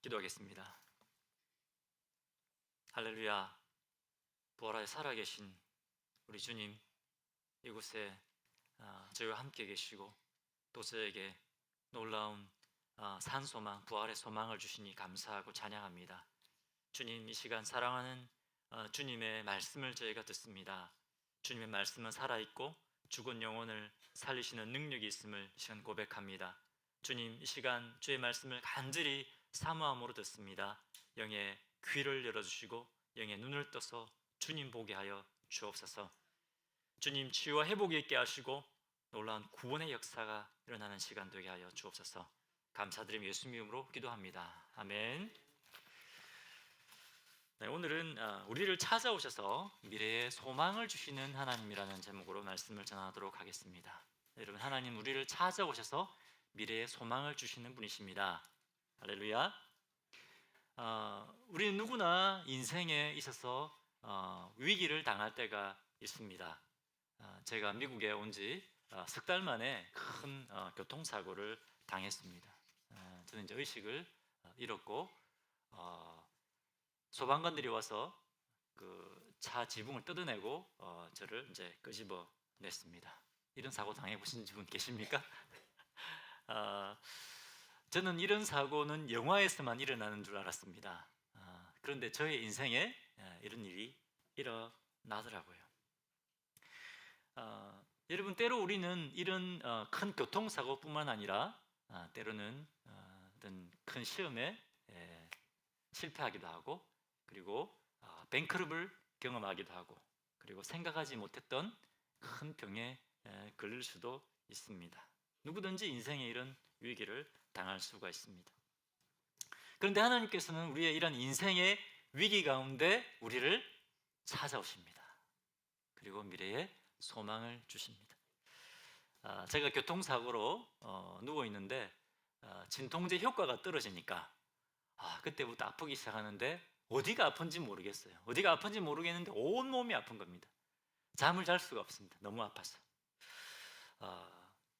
기도하겠습니다. 할렐루야. 부활하여 살아계신 우리 주님, 이곳에 저희와 함께 계시고 또 저에게 놀라운 산소망, 부활의 소망을 주시니 감사하고 찬양합니다. 주님, 이 시간 사랑하는 주님의 말씀을 저희가 듣습니다. 주님의 말씀은 살아있고 죽은 영혼을 살리시는 능력이 있음을 이 시간 고백합니다. 주님, 이 시간 주의 말씀을 간절히 사모함으로 듣습니다. 영의 귀를 열어주시고 영의 눈을 떠서 주님 보게 하여 주옵소서. 주님, 치유와 회복이 있게 하시고 놀라운 구원의 역사가 일어나는 시간 되게 하여 주옵소서. 감사드리며 예수님 이름으로 기도합니다. 아멘. 네, 오늘은 우리를 찾아오셔서 미래의 소망을 주시는 하나님이라는 제목으로 말씀을 전하도록 하겠습니다. 여러분, 하나님 우리를 찾아오셔서 미래의 소망을 주시는 분이십니다. 할렐루야. 우리는 누구나 인생에 있어서 위기를 당할 때가 있습니다. 제가 미국에 온 지 석 달 만에 큰 교통사고를 당했습니다. 저는 이제 의식을 잃었고 소방관들이 와서 그 차 지붕을 뜯어내고 저를 이제 끄집어 냈습니다. 이런 사고 당해보신 분 계십니까? 저는 이런 사고는 영화에서만 일어나는 줄 알았습니다. 그런데 저의 인생에 이런 일이 일어나더라고요. 여러분, 때로 우리는 이런 큰 교통사고뿐만 아니라 때로는 어떤 큰 시험에 실패하기도 하고, 그리고 뱅크럽을 경험하기도 하고, 그리고 생각하지 못했던 큰 병에 걸릴 수도 있습니다. 누구든지 인생에 이런 위기를 당할 수가 있습니다. 그런데 하나님께서는 우리의 이런 인생의 위기 가운데 우리를 찾아오십니다. 그리고 미래에 소망을 주십니다. 제가 교통사고로 누워 있는데 진통제 효과가 떨어지니까 그때부터 아프기 시작하는데 어디가 아픈지 모르겠어요. 어디가 아픈지 모르겠는데 온 몸이 아픈 겁니다. 잠을 잘 수가 없습니다. 너무 아파서.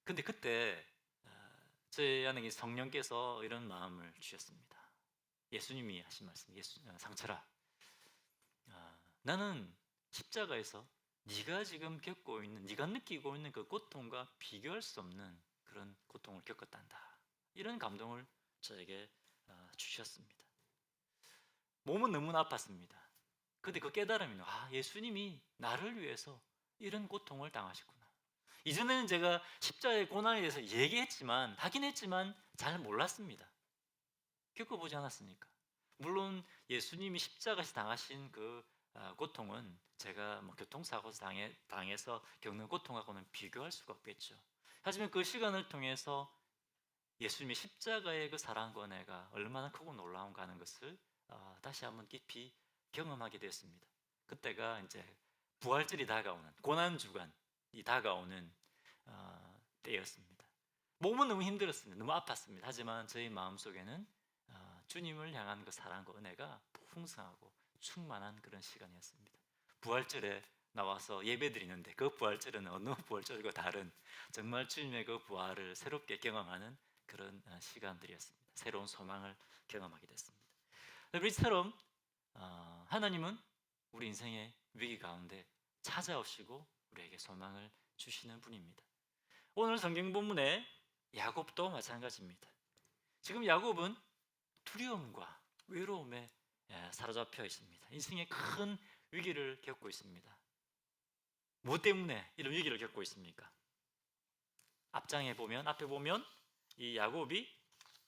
근데 그때 제 안에 성령께서 이런 마음을 주셨습니다. 예수님이 하신 말씀, 상철아, 나는 십자가에서 네가 지금 겪고 있는, 네가 느끼고 있는 그 고통과 비교할 수 없는 그런 고통을 겪었단다. 이런 감동을 저에게 주셨습니다. 몸은 너무나 아팠습니다. 근데 그 깨달음이 예수님이 나를 위해서 이런 고통을 당하셨구나. 이전에는 제가 십자가의 고난에 대해서 하긴 했지만 잘 몰랐습니다. 겪어보지 않았으니까. 물론 예수님이 십자가에서 당하신 그 고통은 제가 교통사고에서 당해서 겪는 고통하고는 비교할 수가 없겠죠. 하지만 그 시간을 통해서 예수님의 십자가의 그 사랑과 은혜가 얼마나 크고 놀라운가 하는 것을 다시 한번 깊이 경험하게 되었습니다. 그때가 이제 부활절이 다가오는, 고난주간이 다가오는 때였습니다. 몸은 너무 힘들었습니다. 너무 아팠습니다. 하지만 저희 마음속에는 주님을 향한 그 사랑과 은혜가 풍성하고 충만한 그런 시간이었습니다. 부활절에 나와서 예배드리는데 그 부활절은 어느 부활절과 다른 정말 주님의 그 부활을 새롭게 경험하는 그런 시간들이었습니다. 새로운 소망을 경험하게 됐습니다. 우리처럼 하나님은 우리 인생의 위기 가운데 찾아오시고 우리에게 소망을 주시는 분입니다. 오늘 성경 본문에 야곱도 마찬가지입니다. 지금 야곱은 두려움과 외로움에 사로잡혀 있습니다. 인생의 큰 위기를 겪고 있습니다. 무엇 때문에 이런 위기를 겪고 있습니까? 앞에 보면 이 야곱이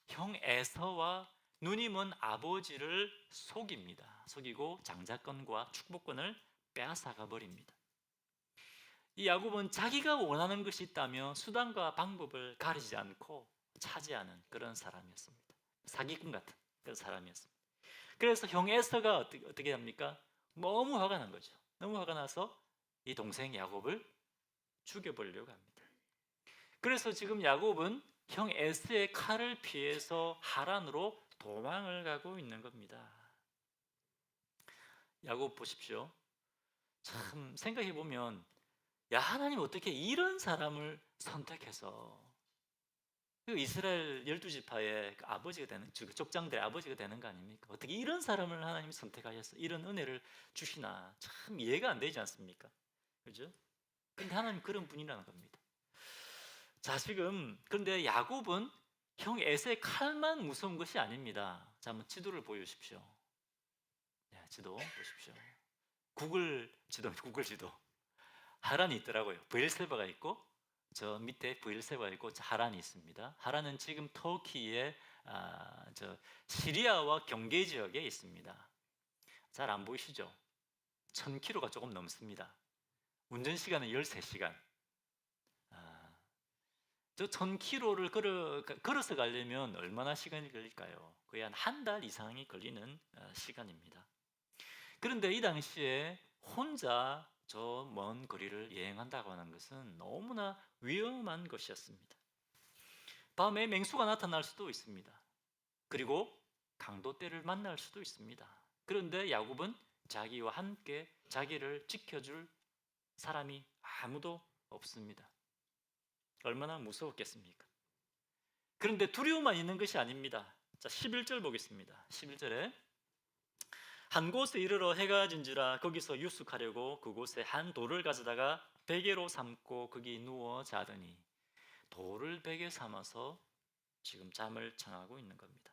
형 에서와 눈이 먼 아버지를 속이고 장자권과 축복권을 빼앗아가 버립니다. 이 야곱은 자기가 원하는 것이 있다며 수단과 방법을 가리지 않고 차지하는 그런 사람이었습니다. 사기꾼 같은 그런 사람이었습니다. 그래서 형 에서가 어떻게 합니까? 너무 화가 난 거죠. 너무 화가 나서 이 동생 야곱을 죽여버리려고 합니다. 그래서 지금 야곱은 형 에서의 칼을 피해서 하란으로 도망을 가고 있는 겁니다. 야곱 보십시오. 참 생각해 보면 하나님 어떻게 이런 사람을 선택해서 그 이스라엘 12지파의 아버지가 되는, 족장들의 아버지가 되는 거 아닙니까? 어떻게 이런 사람을 하나님이 선택하셔서 이런 은혜를 주시나 참 이해가 안 되지 않습니까? 그죠? 근데 하나님 그런 분이라는 겁니다. 자, 지금 그런데 야곱은 형 에서의 칼만 무서운 것이 아닙니다. 자, 한번 지도를 보여주십시오. 네, 지도 보십시오. 구글 지도. 하란이 있더라고요. 브엘세바가 있고 저 밑에 브엘세바가 있고 하란이 있습니다. 하란은 지금 터키의 저 시리아와 경계 지역에 있습니다. 잘 안 보이시죠? 1000km가 조금 넘습니다. 운전 시간은 13시간. 저 1000km를 걸어서 가려면 얼마나 시간이 걸릴까요? 거의 한 달 이상이 걸리는 시간입니다. 그런데 이 당시에 혼자 저 먼 거리를 여행한다고 하는 것은 너무나 위험한 것이었습니다. 밤에 맹수가 나타날 수도 있습니다. 그리고 강도떼를 만날 수도 있습니다. 그런데 야곱은 자기와 함께 자기를 지켜줄 사람이 아무도 없습니다. 얼마나 무서웠겠습니까? 그런데 두려움만 있는 것이 아닙니다. 자, 11절 보겠습니다. 11절에 한 곳에 이르러 해가 진지라 거기서 유숙하려고 그곳에 한 돌을 가져다가 베개로 삼고 거기 누워 자더니, 돌을 베개 삼아서 지금 잠을 청하고 있는 겁니다.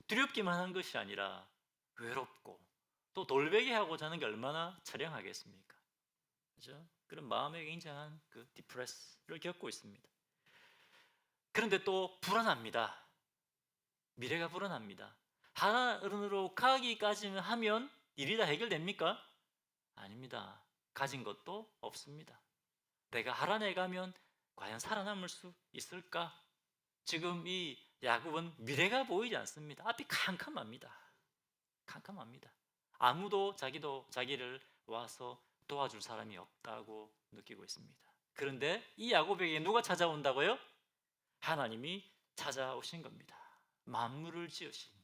두렵기만 한 것이 아니라 외롭고 또 돌베개하고 자는 게 얼마나 처량하겠습니까? 그죠? 그런 마음에 굉장한 그 디프레스를 겪고 있습니다. 그런데 또 불안합니다. 미래가 불안합니다. 하란으로 가기까지는 하면 일이 다 해결됩니까? 아닙니다. 가진 것도 없습니다. 내가 하란에 가면 과연 살아남을 수 있을까? 지금 이 야곱은 미래가 보이지 않습니다. 앞이 캄캄합니다. 캄캄합니다. 아무도 자기를 와서 도와줄 사람이 없다고 느끼고 있습니다. 그런데 이 야곱에게 누가 찾아온다고요? 하나님이 찾아오신 겁니다. 만물을 지으신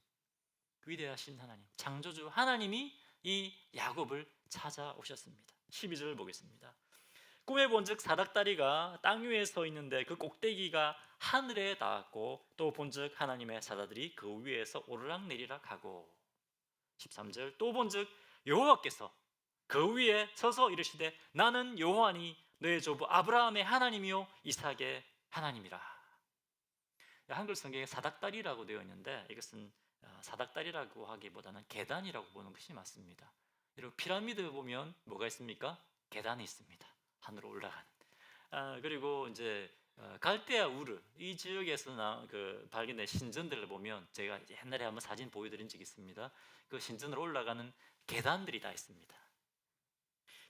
위대하신 하나님, 창조주 하나님이 이 야곱을 찾아오셨습니다. 12절 보겠습니다. 꿈에 본즉 사닥다리가 땅 위에 서 있는데 그 꼭대기가 하늘에 닿았고, 또 본즉 하나님의 사자들이 그 위에서 오르락내리락 하고, 13절 또 본즉 여호와께서 그 위에 서서 이르시되 나는 여호와니 너의 조부 아브라함의 하나님이요 이삭의 하나님이라. 한글 성경에 사닥다리라고 되어 있는데 이것은 사닥다리라고 하기보다는 계단이라고 보는 것이 맞습니다. 여러분 피라미드 보면 뭐가 있습니까? 계단이 있습니다. 하늘로 올라간. 그리고 이제 갈대아 우르 이 지역에서 발견된 신전들을 보면, 제가 옛날에 한번 사진 보여드린 적이 있습니다. 그 신전으로 올라가는 계단들이 다 있습니다.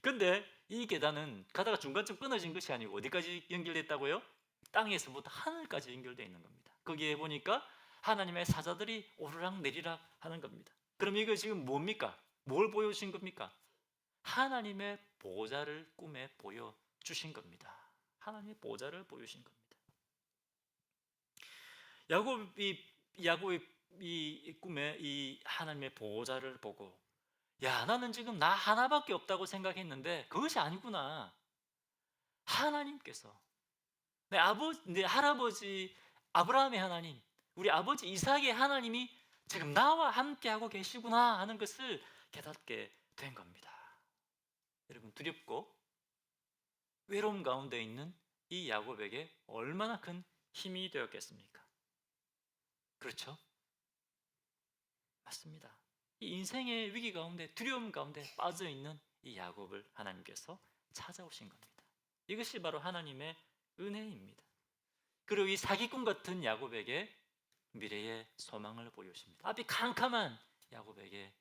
근데 이 계단은 가다가 중간쯤 끊어진 것이 아니고 어디까지 연결됐다고요? 땅에서부터 하늘까지 연결되어 있는 겁니다. 거기에 보니까 하나님의 사자들이 오르락 내리락 하는 겁니다. 그럼 이거 지금 뭡니까? 뭘 보여주신 겁니까? 하나님의 보좌를 꿈에 보여주신 겁니다. 하나님의 보좌를 보여주신 겁니다. 야곱이 이 꿈에 이 하나님의 보좌를 보고, 야, 나는 지금 나 하나밖에 없다고 생각했는데 그것이 아니구나. 하나님께서 내 할아버지 아브라함의 하나님, 우리 아버지 이삭의 하나님이 지금 나와 함께하고 계시구나 하는 것을 깨닫게 된 겁니다. 여러분, 두렵고 외로움 가운데 있는 이 야곱에게 얼마나 큰 힘이 되었겠습니까? 그렇죠? 맞습니다. 이 인생의 위기 가운데, 두려움 가운데 빠져 있는 이 야곱을 하나님께서 찾아오신 겁니다. 이것이 바로 하나님의 은혜입니다. 그리고 이 사기꾼 같은 야곱에게 미래의 소망을 보여주십니다. 앞이 캄캄한 야곱에게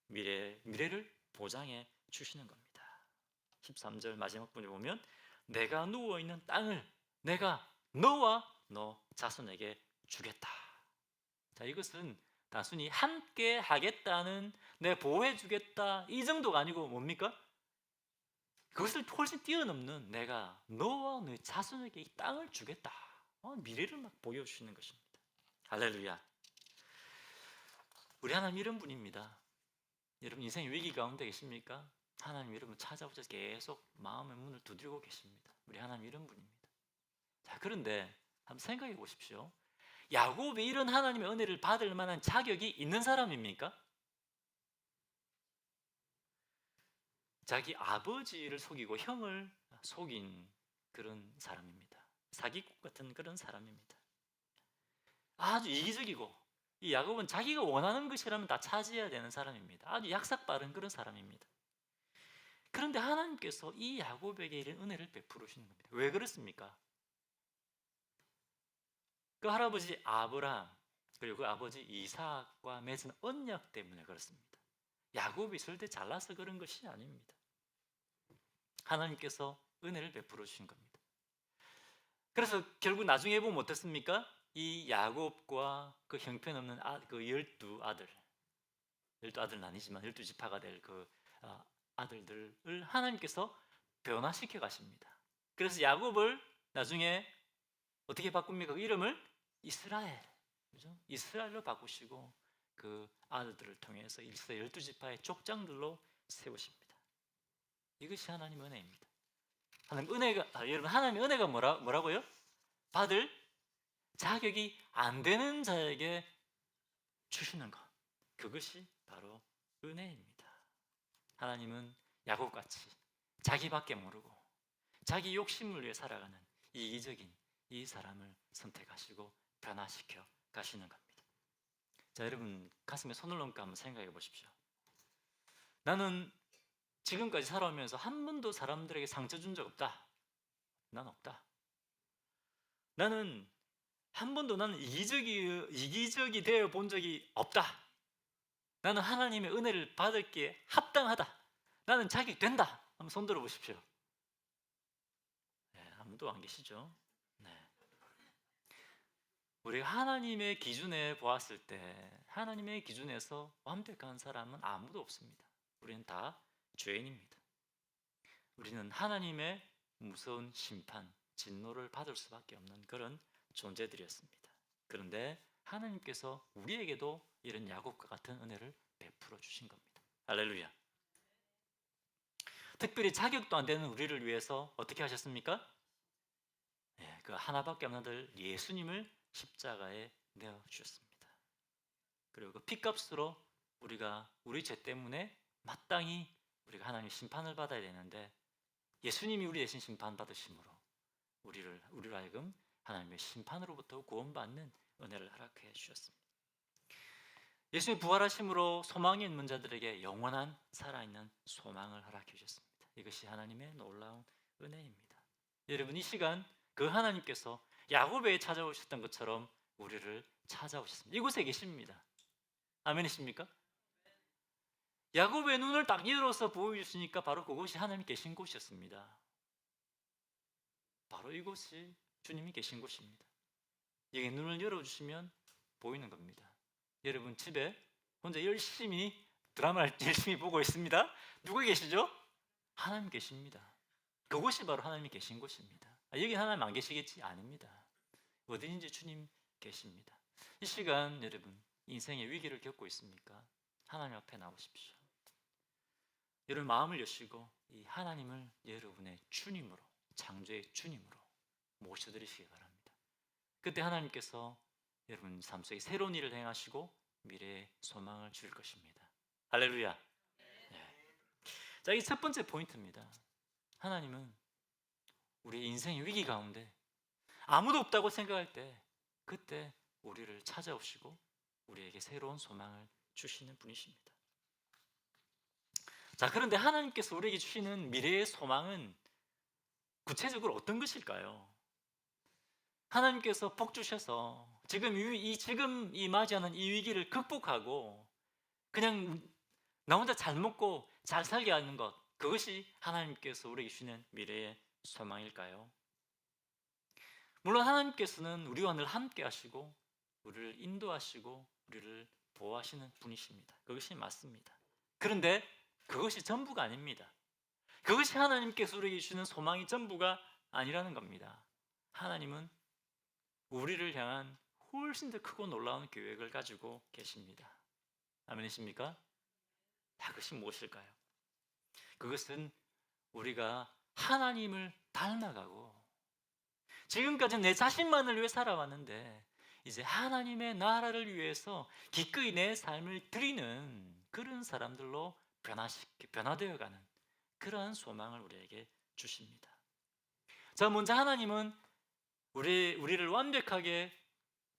미래를 보장해 주시는 겁니다. 13절 마지막 부분에 보면 내가 누워있는 땅을 내가 너와 너 자손에게 주겠다. 자, 이것은 단순히 함께 하겠다는, 내 보호해 주겠다 이 정도가 아니고 뭡니까? 그것을 훨씬 뛰어넘는 내가 너와 너의 자손에게 이 땅을 주겠다. 미래를 막 보여주시는 것입니다. 할렐루야. 우리 하나님 이런 분입니다. 여러분 인생 위기 가운데 계십니까? 하나님 여러분 찾아오셔서 계속 마음의 문을 두드리고 계십니다. 우리 하나님 이런 분입니다. 자, 그런데 한번 생각해 보십시오. 야곱이 이런 하나님의 은혜를 받을 만한 자격이 있는 사람입니까? 자기 아버지를 속이고 형을 속인 그런 사람입니다. 사기꾼 같은 그런 사람입니다. 아주 이기적이고, 이 야곱은 자기가 원하는 것이라면 다 차지해야 되는 사람입니다. 아주 약삭 빠른 그런 사람입니다. 그런데 하나님께서 이 야곱에게 이런 은혜를 베풀으시는 겁니다. 왜 그렇습니까? 그 할아버지 아브라함 그리고 그 아버지 이삭과 맺은 언약 때문에 그렇습니다. 야곱이 있을 때 잘나서 그런 것이 아닙니다. 하나님께서 은혜를 베풀어 주신 겁니다. 그래서 결국 나중에 보면 어떻습니까? 이 야곱과 그 형편없는 그 12아들은 아니지만 12지파가 될 그 아들들을 하나님께서 변화시켜 가십니다. 그래서 야곱을 나중에 어떻게 바꿉니까? 그 이름을 이스라엘, 그죠? 이스라엘로 바꾸시고 그 아들들을 통해서 이스라엘 12지파의 족장들로 세우십니다. 이것이 하나님의 은혜입니다. 하나님 은혜가 여러분 하나님의 은혜가 뭐라고요? 받을 자격이 안 되는 자에게 주시는 것. 그것이 바로 은혜입니다. 하나님은 야곱같이 자기밖에 모르고 자기 욕심을 위해 살아가는 이기적인 이 사람을 선택하시고 변화시켜 가시는 겁니다. 자, 여러분 가슴에 손을 얹고 한번 생각해 보십시오. 나는 지금까지 살아오면서 한 번도 사람들에게 상처 준 적 없다. 난 없다. 나는 한 번도 나는 이기적이 되어 본 적이 없다. 나는 하나님의 은혜를 받을게 합당하다. 나는 자격된다. 한번 손 들어 보십시오. 네, 아무도 안 계시죠? 네. 우리가 하나님의 기준에 보았을 때 하나님의 기준에서 완벽한 사람은 아무도 없습니다. 우리는 다 죄인입니다. 우리는 하나님의 무서운 심판, 진노를 받을 수밖에 없는 그런 존재들이었습니다. 그런데 하나님께서 우리에게도 이런 야곱과 같은 은혜를 베풀어 주신 겁니다. 할렐루야. 특별히 자격도 안 되는 우리를 위해서 어떻게 하셨습니까? 네, 그 하나밖에 없는 아들 예수님을 십자가에 내어 주셨습니다. 그리고 그 피값으로 우리가 우리 죄 때문에 마땅히 우리가 하나님의 심판을 받아야 되는데 예수님이 우리 대신 심판 받으심으로 우리로 하여금 하나님의 심판으로부터 구원받는 은혜를 허락해 주셨습니다. 예수님이 부활하심으로 소망이 있는 자들에게 영원한 살아있는 소망을 허락해 주셨습니다. 이것이 하나님의 놀라운 은혜입니다. 여러분 이 시간 그 하나님께서 야곱에 찾아오셨던 것처럼 우리를 찾아오셨습니다. 이곳에 계십니다. 아멘이십니까? 야곱의 눈을 딱 열어서 보여주시니까 바로 그곳이 하나님이 계신 곳이었습니다. 바로 이곳이 주님이 계신 곳입니다. 여기 눈을 열어주시면 보이는 겁니다. 여러분 집에 혼자 열심히 드라마를 열심히 보고 있습니다. 누가 계시죠? 하나님 계십니다. 그곳이 바로 하나님이 계신 곳입니다. 여기 하나님 안 계시겠지? 아닙니다. 어디든지 주님 계십니다. 이 시간 여러분 인생의 위기를 겪고 있습니까? 하나님 앞에 나오십시오. 여러분 마음을 여시고 이 하나님을 여러분의 주님으로, 창조의 주님으로 모셔드리시기 바랍니다. 그때 하나님께서 여러분 삶 속에 새로운 일을 행하시고 미래의 소망을 주실 것입니다. 할렐루야. 네. 자, 이 첫 번째 포인트입니다. 하나님은 우리 인생의 위기 가운데 아무도 없다고 생각할 때 그때 우리를 찾아오시고 우리에게 새로운 소망을 주시는 분이십니다. 자, 그런데 하나님께서 우리에게 주시는 미래의 소망은 구체적으로 어떤 것일까요? 하나님께서 복 주셔서 지금 이 맞이하는 이 위기를 극복하고 그냥 나 혼자 잘 먹고 잘 살게 하는 것, 그것이 하나님께서 우리에게 주시는 미래의 소망일까요? 물론 하나님께서는 우리와 늘 함께 하시고 우리를 인도하시고 우리를 보호하시는 분이십니다. 그것이 맞습니다. 그런데 그것이 전부가 아닙니다. 그것이 하나님께서 우리에게 주시는 소망이 전부가 아니라는 겁니다. 하나님은 우리를 향한 훨씬 더 크고 놀라운 계획을 가지고 계십니다. 아멘이십니까? 그것이 무엇일까요? 그것은 우리가 하나님을 닮아가고 지금까지는 내 자신만을 위해 살아왔는데 이제 하나님의 나라를 위해서 기꺼이 내 삶을 드리는 그런 사람들로 변화되어가는 그러한 소망을 우리에게 주십니다. 자, 먼저 하나님은 우리를 완벽하게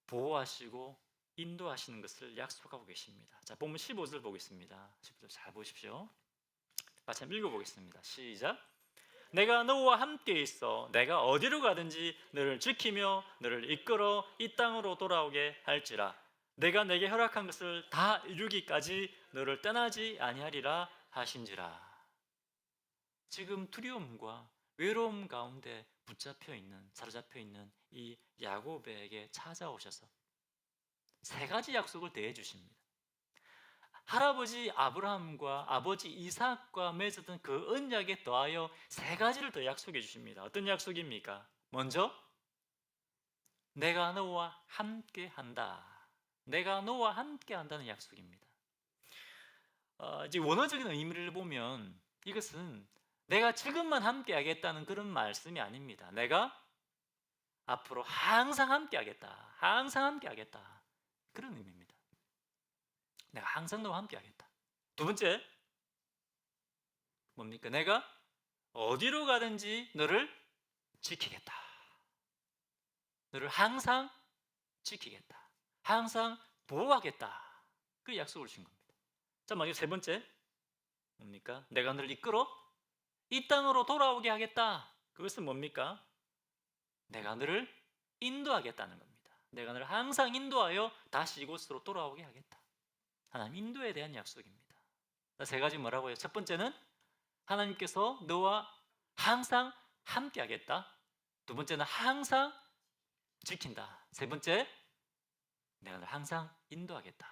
보호하시고 인도하시는 것을 약속하고 계십니다. 자, 본문 15절 보겠습니다. 15절 잘 보십시오. 같이 한번 읽어보겠습니다. 시작. 내가 너와 함께 있어 내가 어디로 가든지 너를 지키며 너를 이끌어 이 땅으로 돌아오게 할지라. 내가 내게 허락한 것을 다 이루기까지 너를 떠나지 아니하리라 하신지라. 지금 두려움과 외로움 가운데 사로잡혀 있는 이 야곱에게 찾아오셔서 세 가지 약속을 대해 주십니다. 할아버지 아브라함과 아버지 이삭과 맺었던 그 언약에 더하여 세 가지를 더 약속해 주십니다. 어떤 약속입니까? 먼저 내가 너와 함께 한다. 내가 너와 함께 한다는 약속입니다. 이제 원어적인 의미를 보면 이것은 내가 지금만 함께 하겠다는 그런 말씀이 아닙니다. 내가 앞으로 항상 함께 하겠다. 항상 함께 하겠다. 그런 의미입니다. 내가 항상 너와 함께 하겠다. 두 번째, 뭡니까? 내가 어디로 가든지 너를 지키겠다. 너를 항상 지키겠다. 항상 보호하겠다. 그 약속을 주신 겁니다. 자, 마지막 세 번째, 뭡니까? 내가 너를 이끌어 이 땅으로 돌아오게 하겠다. 그것은 뭡니까? 내가 너를 인도하겠다는 겁니다. 내가 너를 항상 인도하여 다시 이곳으로 돌아오게 하겠다. 하나님 인도에 대한 약속입니다. 세 가지 뭐라고요? 첫 번째는 하나님께서 너와 항상 함께 하겠다. 두 번째는 항상 지킨다. 세 번째, 내가 너를 항상 인도하겠다.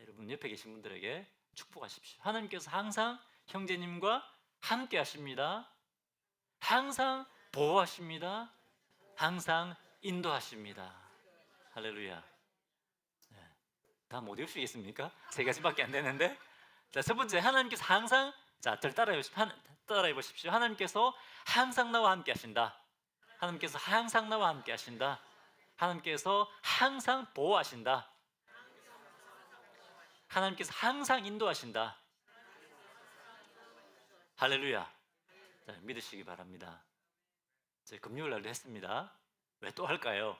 여러분 옆에 계신 분들에게 축복하십시오. 하나님께서 항상 형제님과 함께 하십니다. 항상 보호하십니다. 항상 인도하십니다. 할렐루야. 다 못 외우시겠습니까? 세 가지밖에 안 되는데. 자, 첫 번째, 하나님께서 항상, 자, 따라해 보십시오. 하나님께서 항상 나와 함께 하신다. 하나님께서 항상 나와 함께 하신다. 하나님께서 항상 보호하신다. 하나님께서 항상 인도하신다. 할렐루야. 자, 믿으시기 바랍니다. 저희 금요일 날도 했습니다. 왜 또 할까요?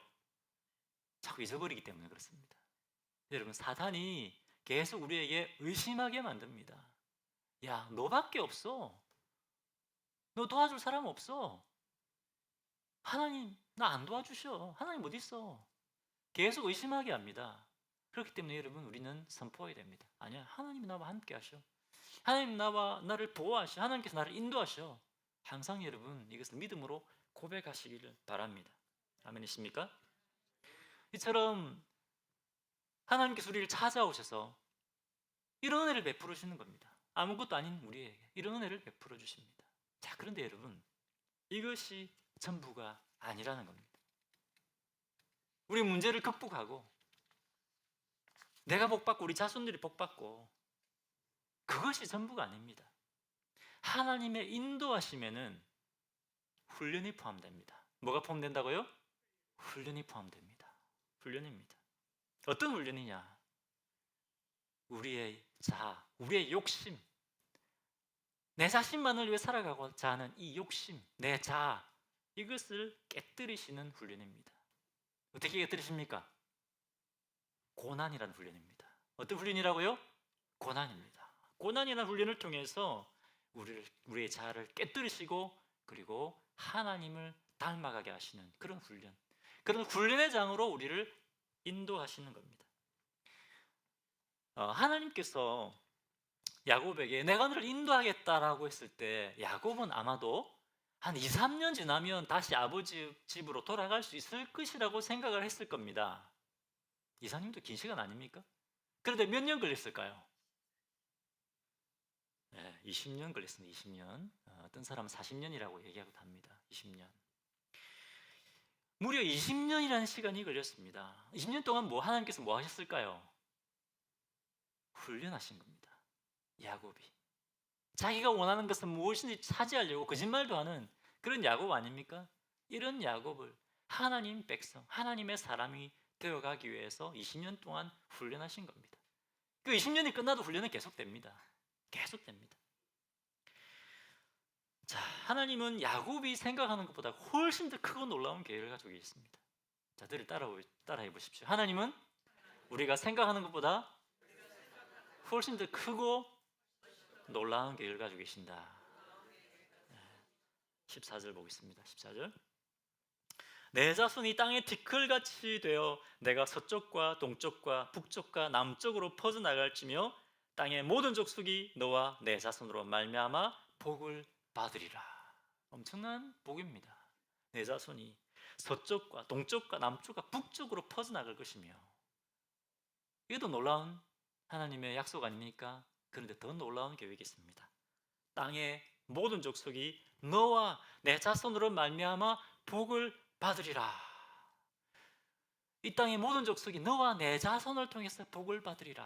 자꾸 잊어버리기 때문에 그렇습니다. 여러분, 사탄이 계속 우리에게 의심하게 만듭니다. 야, 너밖에 없어. 너 도와줄 사람 없어. 하나님 나 안 도와주셔. 하나님 어디 있어? 계속 의심하게 합니다. 그렇기 때문에 여러분, 우리는 선포해야 됩니다. 아니야, 하나님이 나와 함께 하셔. 하나님 나를 보호하셔. 하나님께서 나를 인도하셔. 항상 여러분, 이것을 믿음으로 고백하시기를 바랍니다. 아멘이십니까? 이처럼 하나님께서 우리를 찾아오셔서 이런 은혜를 베풀어 주시는 겁니다. 아무것도 아닌 우리에게 이런 은혜를 베풀어 주십니다. 자, 그런데 여러분, 이것이 전부가 아니라는 겁니다. 우리 문제를 극복하고 내가 복받고 우리 자손들이 복받고 그것이 전부가 아닙니다. 하나님의 인도하심에는 훈련이 포함됩니다. 뭐가 포함된다고요? 훈련이 포함됩니다. 훈련입니다. 어떤 훈련이냐? 우리의 자아, 우리의 욕심, 내 자신만을 위해 살아가고자 하는 이 욕심, 내 자아, 이것을 깨뜨리시는 훈련입니다. 어떻게 깨뜨리십니까? 고난이라는 훈련입니다. 어떤 훈련이라고요? 고난입니다. 고난이라는 훈련을 통해서 우리의 자아를 깨뜨리시고 그리고 하나님을 닮아가게 하시는 그런 훈련, 그런 훈련의 장으로 우리를 인도하시는 겁니다. 하나님께서 야곱에게 내가 너를 인도하겠다라고 했을 때 야곱은 아마도 한 2, 3년 지나면 다시 아버지 집으로 돌아갈 수 있을 것이라고 생각을 했을 겁니다. 이사님도 긴 시간 아닙니까? 그런데 몇 년 걸렸을까요? 네, 20년 걸렸습니다. 20년. 어떤 사람은 40년이라고 얘기하기도 합니다. 20년. 무려 20년이라는 시간이 걸렸습니다. 20년 동안 하나님께서 뭐 하셨을까요? 훈련하신 겁니다. 야곱이 자기가 원하는 것은 무엇인지 차지하려고 거짓말도 하는 그런 야곱 아닙니까? 이런 야곱을 하나님 백성, 하나님의 사람이 되어가기 위해서 20년 동안 훈련하신 겁니다. 그 20년이 끝나도 훈련은 계속됩니다. 계속됩니다. 자, 하나님은 야곱이 생각하는 것보다 훨씬 더 크고 놀라운 계획을 가지고 계십니다. 자, 늘 따라해 보십시오. 하나님은 우리가 생각하는 것보다 훨씬 더 크고 놀라운 계획을 가지고 계신다. 14절 보겠습니다. 14절. 내 자손이 땅의 티끌같이 되어 내가 서쪽과 동쪽과 북쪽과 남쪽으로 퍼져나갈지며 땅의 모든 족속이 너와 내 자손으로 말미암아 복을 받으리라. 엄청난 복입니다. 내 자손이 서쪽과 동쪽과 남쪽과 북쪽으로 퍼져나갈 것이며, 이것도 놀라운 하나님의 약속 아닙니까? 그런데 더 놀라운 계획이 있습니다. 땅의 모든 족속이 너와 내 자손으로 말미암아 복을 받으리라. 이 땅의 모든 족속이 너와 내 자손을 통해서 복을 받으리라.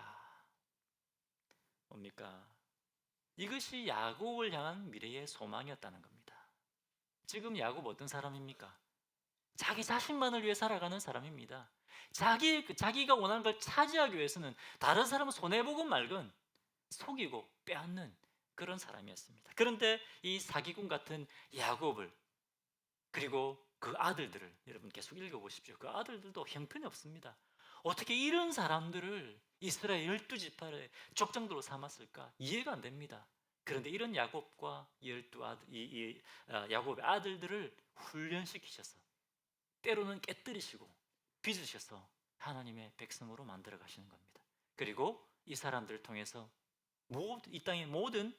뭡니까? 이것이 야곱을 향한 미래의 소망이었다는 겁니다. 지금 야곱 어떤 사람입니까? 자기 자신만을 위해 살아가는 사람입니다. 자기가 원하는 걸 차지하기 위해서는 다른 사람은 손해보고 말건 속이고 빼앗는 그런 사람이었습니다. 그런데 이 사기꾼 같은 야곱을, 그리고 그 아들들을 여러분 계속 읽어보십시오. 그 아들들도 형편이 없습니다. 어떻게 이런 사람들을 이스라엘 12지파의 족장들로 삼았을까? 이해가 안 됩니다. 그런데 이런 야곱과 야곱의 아들들을 훈련시키셔서, 때로는 깨뜨리시고 빚으셔서 하나님의 백성으로 만들어 가시는 겁니다. 그리고 이 사람들을 통해서 이 땅의 모든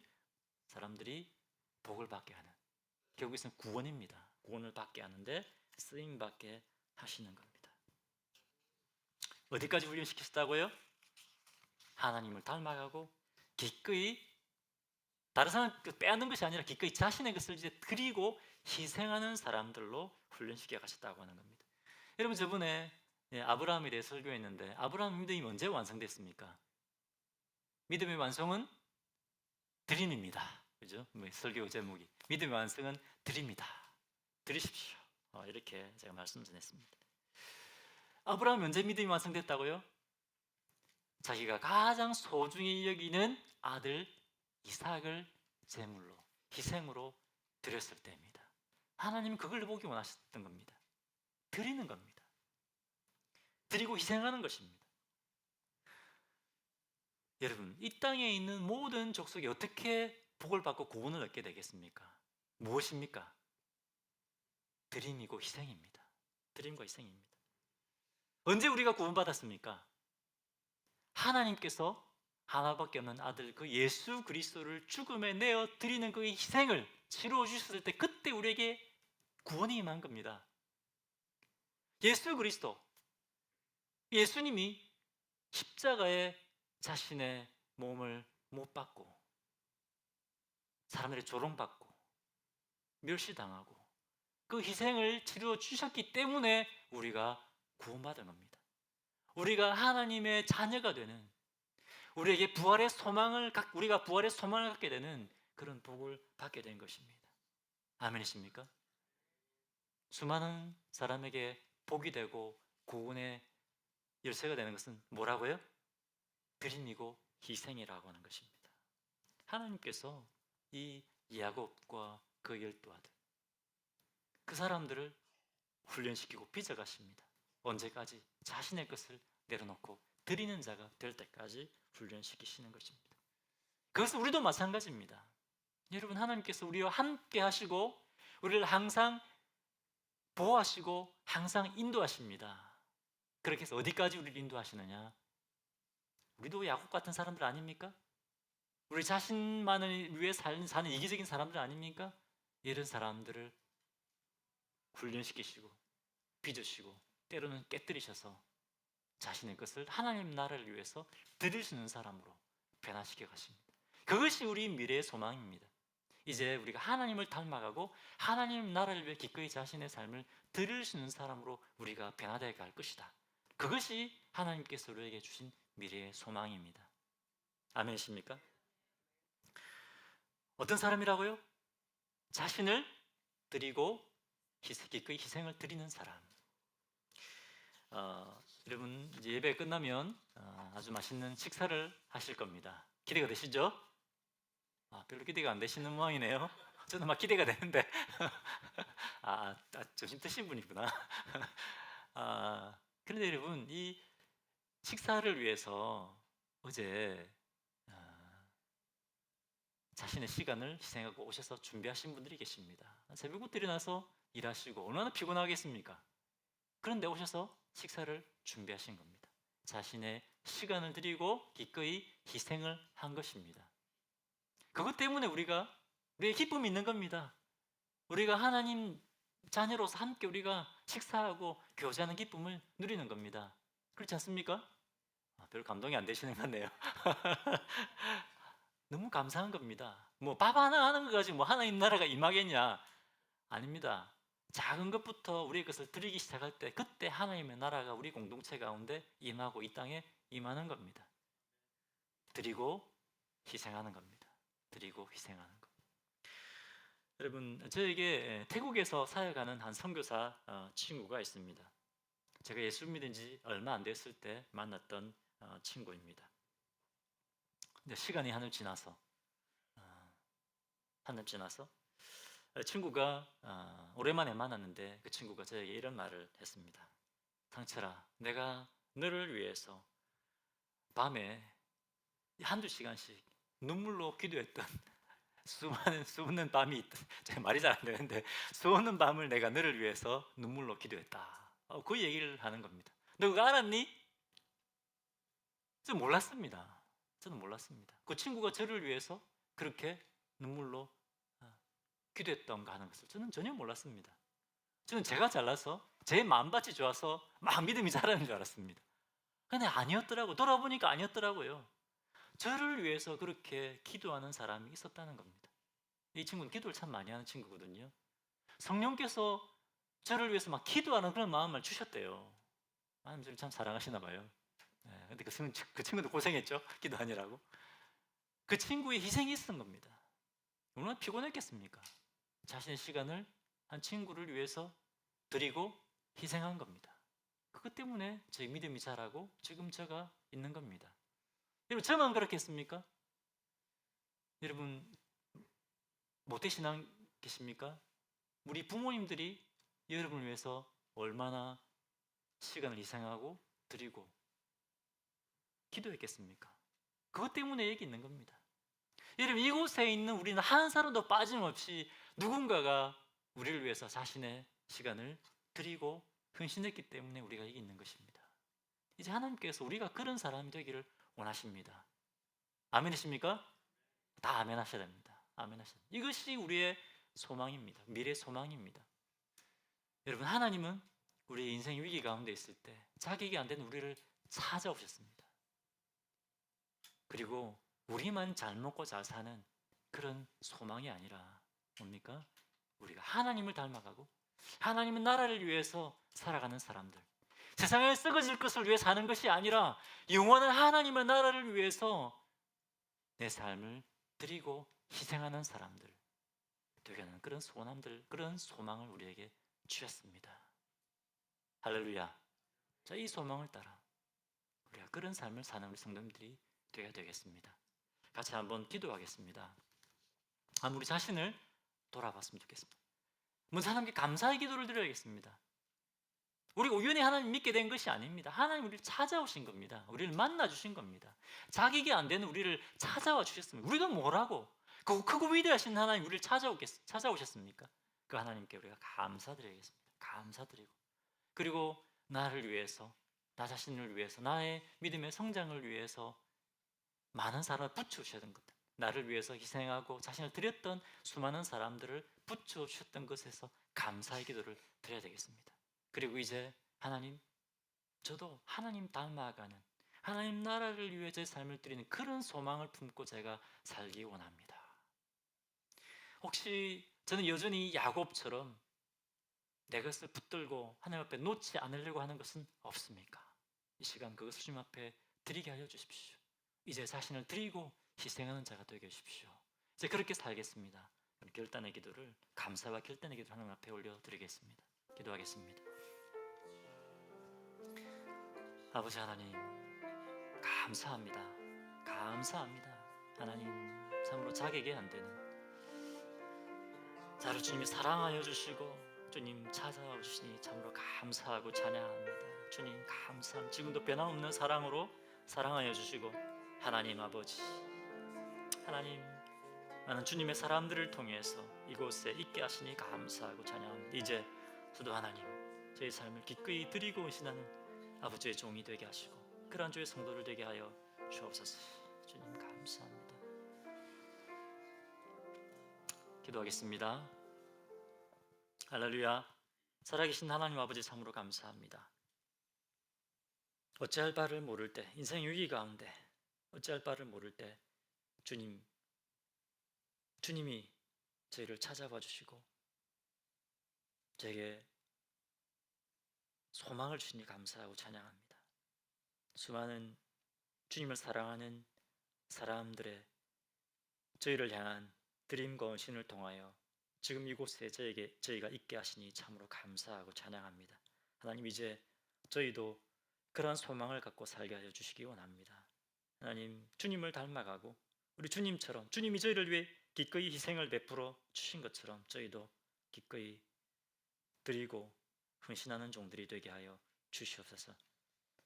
사람들이 복을 받게 하는, 결국에는 구원입니다. 구원을 받게 하는데 쓰임받게 하시는 겁니다. 어디까지 훈련시키셨다고요? 하나님을 닮아가고 기꺼이 다른 사람 빼앗는 것이 아니라 기꺼이 자신의 것을 이제 드리고 희생하는 사람들로 훈련시켜 가셨다고 하는 겁니다. 여러분, 저번에 아브라함에 대해 설교했는데, 아브라함 믿음이 언제 완성됐습니까? 믿음의 완성은 드림입니다. 그죠? 설교 제목이 믿음의 완성은 드립니다. 드리십시오. 이렇게 제가 말씀 전했습니다. 아브라함이 언제 믿음이 완성됐다고요? 자기가 가장 소중히 여기는 아들 이삭을 제물로, 희생으로 드렸을 때입니다. 하나님은 그걸 보기 원하셨던 겁니다. 드리는 겁니다. 드리고 희생하는 것입니다. 여러분, 이 땅에 있는 모든 족속이 어떻게 복을 받고 구원을 얻게 되겠습니까? 무엇입니까? 드림이고 희생입니다. 드림과 희생입니다. 언제 우리가 구원받았습니까? 하나님께서 하나밖에 없는 아들 그 예수 그리스도를 죽음에 내어 드리는 그 희생을 치루어 주셨을 때, 그때 우리에게 구원이 임한 겁니다. 예수 그리스도, 예수님이 십자가에 자신의 몸을 못 받고 사람들이 조롱받고 멸시당하고 그 희생을 치루어 주셨기 때문에 우리가 구원받은 겁니다. 우리가 하나님의 자녀가 되는, 우리가 부활의 소망을 갖게 되는 그런 복을 받게 된 것입니다. 아멘이십니까? 수많은 사람에게 복이 되고 구원의 열쇠가 되는 것은 뭐라고요? 드림이고 희생이라고 하는 것입니다. 하나님께서 이 야곱과 그 12아들, 그 사람들을 훈련시키고 빚어가십니다. 언제까지? 자신의 것을 내려놓고 드리는 자가 될 때까지 훈련시키시는 것입니다. 그것은 우리도 마찬가지입니다. 여러분, 하나님께서 우리와 함께 하시고 우리를 항상 보호하시고 항상 인도하십니다. 그렇게 해서 어디까지 우리를 인도하시느냐? 우리도 야곱 같은 사람들 아닙니까? 우리 자신만을 위해 사는 이기적인 사람들 아닙니까? 이런 사람들을 훈련시키시고 빚으시고 때로는 깨뜨리셔서 자신의 것을 하나님 나라를 위해서 드릴 수 있는 사람으로 변화시켜 가십니다. 그것이 우리 미래의 소망입니다. 이제 우리가 하나님을 닮아가고 하나님 나라를 위해 기꺼이 자신의 삶을 드릴 수 있는 사람으로 우리가 변화되어 갈 것이다. 그것이 하나님께서 우리에게 주신 미래의 소망입니다. 아멘이십니까? 어떤 사람이라고요? 자신을 드리고 기꺼이 희생을 드리는 사람. 여러분 이제 예배 끝나면 아주 맛있는 식사를 하실 겁니다. 기대가 되시죠? 별로 기대가 안 되시는 모양이네요. 저는 막 기대가 되는데 점심 드신 분이구나. 그런데 여러분 이 식사를 위해서 어제 자신의 시간을 희생하고 오셔서 준비하신 분들이 계십니다. 새벽부터 일어나서 일하시고 얼마나 피곤하겠습니까? 그런데 오셔서 식사를 준비하신 겁니다. 자신의 시간을 드리고 기꺼이 희생을 한 것입니다. 그것 때문에 우리의 기쁨이 있는 겁니다. 우리가 하나님 자녀로서 함께 우리가 식사하고 교제하는 기쁨을 누리는 겁니다. 그렇지 않습니까? 별 감동이 안 되시는 것 같네요. 너무 감사한 겁니다. 뭐 밥 하나 하는 거 가지고 뭐 하나님 나라가 임하겠냐? 아닙니다. 작은 것부터 우리의 것을 드리기 시작할 때 그때 하나님의 나라가 우리 공동체 가운데 임하고 이 땅에 임하는 겁니다. 드리고 희생하는 겁니다. 드리고 희생하는 것. 여러분 저에게 태국에서 사역하는 한 선교사 친구가 있습니다. 제가 예수 믿은 지 얼마 안 됐을 때 만났던 친구입니다. 근데 시간이 한참 지나서 친구가 오랜만에 만났는데 그 친구가 저에게 이런 말을 했습니다. 상철아, 내가 너를 위해서 밤에 한두 시간씩 눈물로 기도했던 수많은 밤이 있던, 제가 말이 잘 안 되는데 수많은 밤을 내가 너를 위해서 눈물로 기도했다. 그 얘기를 하는 겁니다. 너 그거 알았니? 저는 몰랐습니다. 그 친구가 저를 위해서 그렇게 눈물로 기도했던가 하는 것을 저는 전혀 몰랐습니다. 저는 제가 잘나서 제 마음밭이 좋아서 막 믿음이 자라는 줄 알았습니다. 근데 아니었더라고요. 돌아보니까 아니었더라고요. 저를 위해서 그렇게 기도하는 사람이 있었다는 겁니다. 이 친구는 기도를 참 많이 하는 친구거든요. 성령께서 저를 위해서 막 기도하는 그런 마음을 주셨대요. 하나님 저를 참 사랑하시나 봐요. 근데 그 친구도 고생했죠. 기도하느라고. 그 친구의 희생이 있었던 겁니다. 얼마나 피곤했겠습니까? 자신의 시간을 한 친구를 위해서 드리고 희생한 겁니다. 그것 때문에 제 믿음이 자라고 지금 제가 있는 겁니다. 여러분 저만 그렇겠습니까? 여러분 모태신앙 계십니까? 우리 부모님들이 여러분을 위해서 얼마나 시간을 희생하고 드리고 기도했겠습니까? 그것 때문에 여기 있는 겁니다. 여러분 이곳에 있는 우리는 한 사람도 빠짐없이 누군가가 우리를 위해서 자신의 시간을 드리고 헌신했기 때문에 우리가 여기 있는 것입니다. 이제 하나님께서 우리가 그런 사람이 되기를 원하십니다. 아멘이십니까? 다 아멘 하셔야 됩니다. 아멘 하셔야 됩니다. 이것이 우리의 소망입니다. 미래 소망입니다. 여러분 하나님은 우리의 인생 위기 가운데 있을 때 자격이 안 되는 우리를 찾아오셨습니다. 그리고 우리만 잘 먹고 잘 사는 그런 소망이 아니라 뭡니까? 우리가 하나님을 닮아가고 하나님의 나라를 위해서 살아가는 사람들, 세상에 썩어질 것을 위해 사는 것이 아니라 영원한 하나님의 나라를 위해서 내 삶을 드리고 희생하는 사람들 되게 하는 그런 그런 소망을 우리에게 주셨습니다. 할렐루야. 자, 이 소망을 따라 우리가 그런 삶을 사는 우리 성도님들이 되어야 되겠습니다. 같이 한번 기도하겠습니다. 우리 자신을 돌아봤으면 좋겠습니다. 먼저 하나님께 감사의 기도를 드려야겠습니다. 우리가 우연히 하나님 믿게 된 것이 아닙니다. 하나님 우리를 찾아오신 겁니다. 우리를 만나주신 겁니다. 자격이 안 되는 우리를 찾아와 주셨습니다. 우리가 뭐라고 그 크고 위대하신 하나님 우리를 찾아오셨습니까? 그 하나님께 우리가 감사드려야겠습니다. 감사드리고 그리고 나를 위해서 나 자신을 위해서 나의 믿음의 성장을 위해서 많은 사람을 붙여주셨던 것, 나를 위해서 희생하고 자신을 드렸던 수많은 사람들을 붙여주셨던 것에서 감사의 기도를 드려야 되겠습니다. 그리고 이제 하나님, 저도 하나님 닮아가는 하나님 나라를 위해 제 삶을 드리는 그런 소망을 품고 제가 살기 원합니다. 혹시 저는 여전히 야곱처럼 내 것을 붙들고 하나님 앞에 놓지 않으려고 하는 것은 없습니까? 이 시간 그것을 주님 앞에 드리게 하여 주십시오. 이제 자신을 드리고 희생하는 자가 되게 해주십시오. 이제 그렇게 살겠습니다. 결단의 기도를 감사와 결단의 기도를 하나님 앞에 올려드리겠습니다. 기도하겠습니다. 아버지 하나님 감사합니다. 감사합니다. 하나님 참으로 자격이 안 되는 자로 주님이 사랑하여 주시고 주님 찾아와 주시니 참으로 감사하고 찬양합니다. 주님 감사합니다. 지금도 변함없는 사랑으로 사랑하여 주시고 하나님 아버지 하나님 나는 주님의 사람들을 통해서 이곳에 있게 하시니 감사하고 찬양합니다. 이제 저도 하나님 저희 삶을 기꺼이 드리고 오시는 아버지의 종이 되게 하시고 그러한 주의 성도를 되게 하여 주옵소서. 주님 감사합니다. 기도하겠습니다. 할렐루야. 살아계신 하나님 아버지 참으로 감사합니다. 어찌할 바를 모를 때 인생 위기 가운데 어찌할 바를 모를 때 주님이 저희를 찾아봐 주시고 저에게 소망을 주시니 감사하고 찬양합니다. 수많은 주님을 사랑하는 사람들의 저희를 향한 드림과 헌신을 통하여 지금 이곳에 저희가 있게 하시니 참으로 감사하고 찬양합니다. 하나님 이제 저희도 그러한 소망을 갖고 살게 하여 주시기 원합니다. 하나님 주님을 닮아가고 우리 주님처럼 주님이 저희를 위해 기꺼이 희생을 베풀어 주신 것처럼 저희도 기꺼이 드리고 헌신하는 종들이 되게 하여 주시옵소서.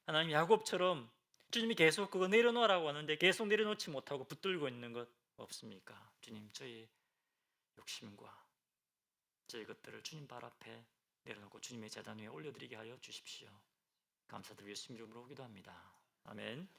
하나님 야곱처럼 주님이 계속 그거 내려놓으라고 하는데 계속 내려놓지 못하고 붙들고 있는 것 없습니까? 주님 저희 욕심과 저희 것들을 주님 발 앞에 내려놓고 주님의 제단 위에 올려드리게 하여 주십시오. 감사드리며 예수님 이름으로 기도합니다. 아멘.